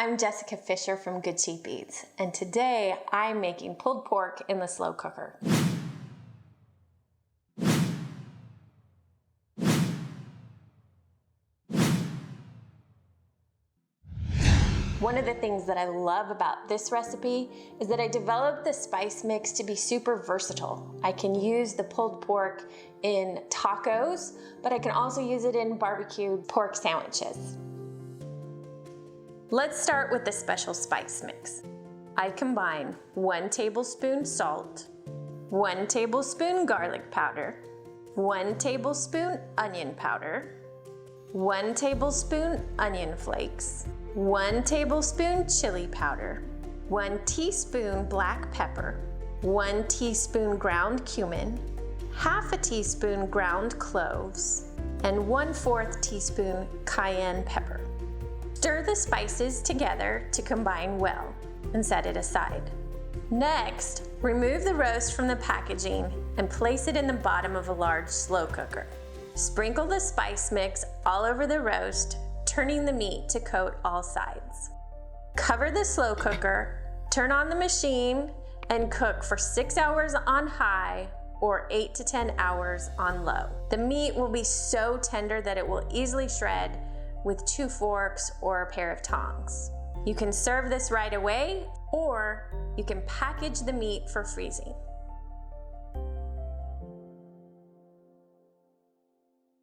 I'm Jessica Fisher from Good Cheap Eats, and today I'm making pulled pork in the slow cooker. One of the things that I love about this recipe is that I developed the spice mix to be super versatile. I can use the pulled pork in tacos, but I can also use it in barbecued pork sandwiches. Let's start with the special spice mix. I combine 1 tablespoon salt, 1 tablespoon garlic powder, 1 tablespoon onion powder, 1 tablespoon onion flakes, 1 tablespoon chili powder, 1 teaspoon black pepper, 1 teaspoon ground cumin, half a teaspoon ground cloves, and 1/4 teaspoon cayenne pepper. Stir the spices together to combine well and set it aside. Next, remove the roast from the packaging and place it in the bottom of a large slow cooker. Sprinkle the spice mix all over the roast, turning the meat to coat all sides. Cover the slow cooker, turn on the machine, and cook for 6 hours on high or 8 to 10 hours on low. The meat will be so tender that it will easily shred with 2 forks or a pair of tongs. You can serve this right away, or you can package the meat for freezing.